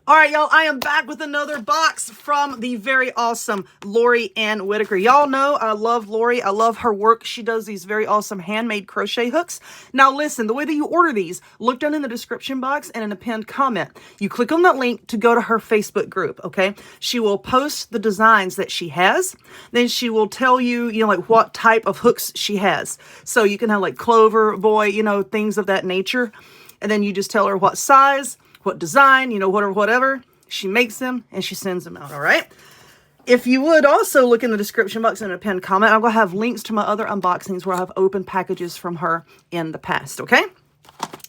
All right, y'all, I am back with another box from the very awesome Laurie Ann Whitaker. Y'all know I love Laurie. I love her work. She does these very awesome handmade crochet hooks. Now, listen, the way that you order these, look down in the description box and in a pinned comment. You click on that link to go to her Facebook group, okay? She will post the designs that she has. Then she will tell you, like what type of hooks she has. So you can have like clover, boy, things of that nature. And then you just tell her what size, what design, whatever. She makes them and she sends them out, all right? If you would also look in the description box and a pinned comment, I'm going to have links to my other unboxings where I have opened packages from her in the past, okay?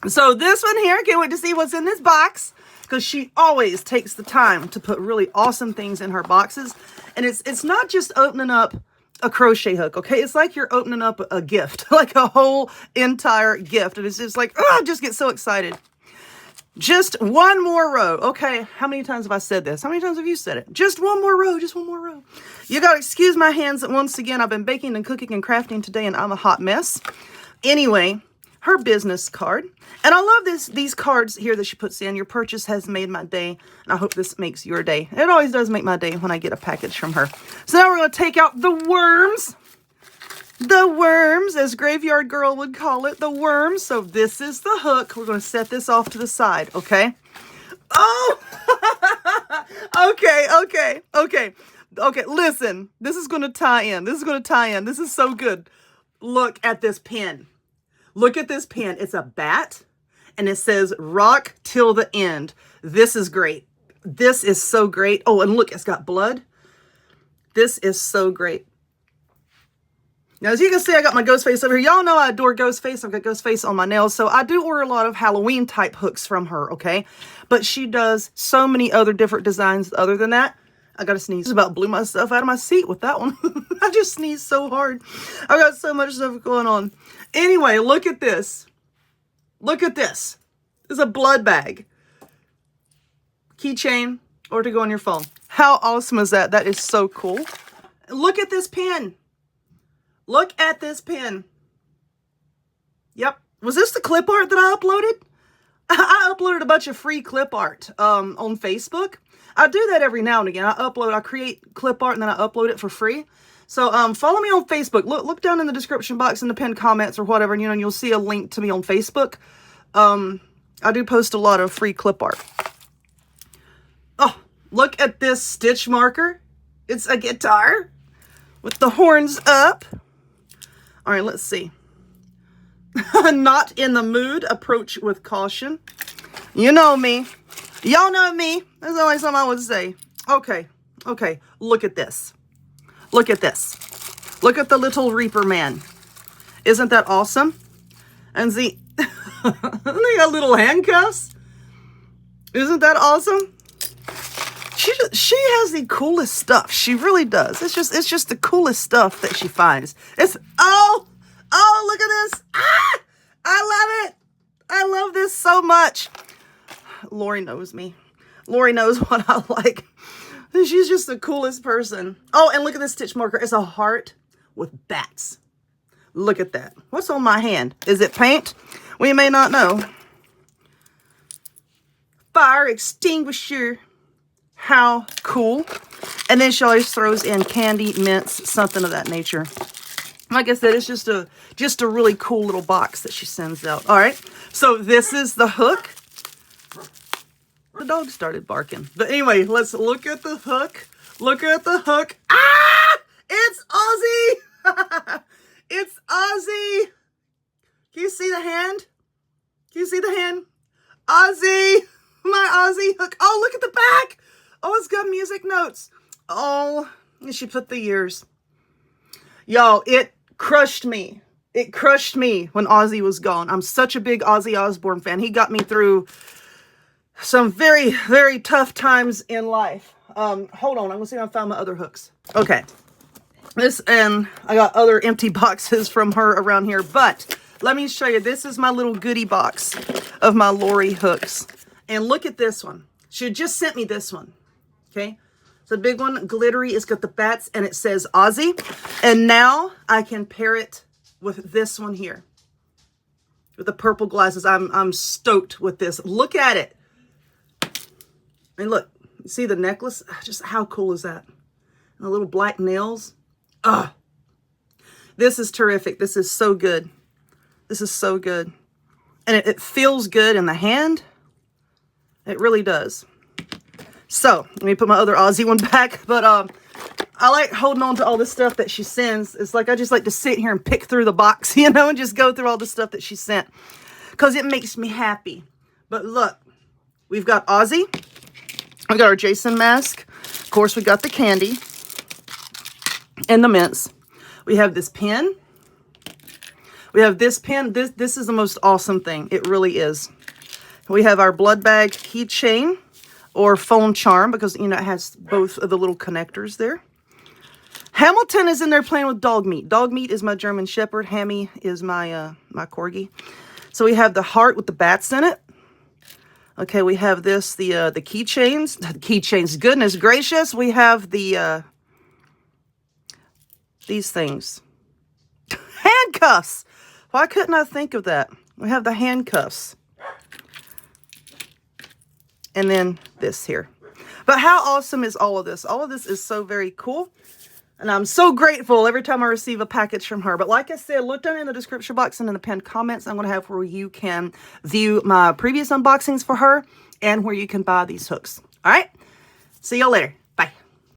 So this one here, can't wait to see what's in this box because she always takes the time to put really awesome things in her boxes. And it's not just opening up a crochet hook, okay? It's like you're opening up a gift, like a whole entire gift. And it's just like, oh, I just get so excited. Just one more row. Okay, how many times have I said this? How many times have you said it? Just one more row, just one more row. You gotta excuse my hands once again. I've been baking and cooking and crafting today and I'm a hot mess. Anyway, her business card. And I love these cards here that she puts in. Your purchase has made my day. And I hope this makes your day. It always does make my day when I get a package from her. So now we're gonna take out the worms. The worms, as Graveyard Girl would call it, the worms. So this is the hook. We're going to set this off to the side, okay? Oh! Okay, listen. This is going to tie in. This is so good. Look at this pin. Look at this pin. It's a bat, and it says, rock till the end. This is great. This is so great. Oh, and look, it's got blood. This is so great. Now, as you can see, I got my ghost face over here. Y'all know I adore ghost face. I've got ghost face on my nails. So I do order a lot of Halloween type hooks from her, okay? But she does so many other different designs other than that. I got to sneeze. I about blew myself out of my seat with that one. I just sneezed so hard. I got so much stuff going on. Anyway, look at this. Look at this. It's a blood bag. Keychain or to go on your phone. How awesome is that? That is so cool. Look at this pin. Look at this pin. Yep. Was this the clip art that I uploaded? I uploaded a bunch of free clip art on Facebook. I do that every now and again. I create clip art and then I upload it for free. So follow me on Facebook. Look down in the description box in the pinned comments or whatever, and you'll see a link to me on Facebook. I do post a lot of free clip art. Oh, look at this stitch marker. It's a guitar with the horns up. All right, let's see. Not in the mood. Approach with caution. You know me. Y'all know me. That's the only something I would say. Okay. Look at this. Look at this. Look at the little Reaper man. Isn't that awesome? And see, they got little handcuffs. Isn't that awesome? She has the coolest stuff. She really does. It's just the coolest stuff that she finds. It's oh, look at this. Ah! I love it. I love this so much. Laurie knows me. Laurie knows what I like. She's just the coolest person. Oh, and look at this stitch marker. It's a heart with bats. Look at that. What's on my hand? Is it paint? We may not know. Fire extinguisher. How cool. And then she always throws in candy, mints, something of that nature. Like I said, it's just a really cool little box that she sends out. All right. So this is the hook. The dog started barking. But anyway, let's look at the hook. Look at the hook. Ah! It's Ozzy! It's Ozzy! Can you see the hand? Can you see the hand? Ozzy! My Ozzy hook. Oh, look at the back! Oh, it's got music notes. Oh, and she put the ears. Y'all, it crushed me. It crushed me when Ozzy was gone. I'm such a big Ozzy Osbourne fan. He got me through some very, very tough times in life. Hold on. I'm going to see if I found my other hooks. Okay. And I got other empty boxes from her around here. But let me show you. This is my little goodie box of my Laurie hooks. And look at this one. She just sent me this one. Okay. It's a big one, glittery. It's got the bats and it says Ozzy. And now I can pair it with this one here. With the purple glasses. I'm stoked with this. Look at it. And look, you see the necklace? Just how cool is that? And the little black nails. Ugh. This is terrific. This is so good. This is so good. And it feels good in the hand. It really does. So, let me put my other Ozzy one back. But I like holding on to all the stuff that she sends. It's like I just like to sit here and pick through the box, you know, and just go through all the stuff that she sent. Because it makes me happy. But look, we've got Ozzy. We got our Jason mask. Of course, we got the candy and the mints. We have this pen. We have this pen. This is the most awesome thing. It really is. We have our blood bag keychain or phone charm because, you know, it has both of the little connectors there. Hamilton is in there playing with dog meat. Dog meat is my German Shepherd. Hammy is my my Corgi. So we have the heart with the bats in it. Okay, we have this, the keychains. Keychains, goodness gracious. We have the, these things. Handcuffs. Why couldn't I think of that? We have the handcuffs. And then this here. But how awesome is all of this? All of this is so very cool. And I'm so grateful every time I receive a package from her. But like I said, look down in the description box and in the pinned comments. I'm going to have where you can view my previous unboxings for her and where you can buy these hooks. All right. See y'all later.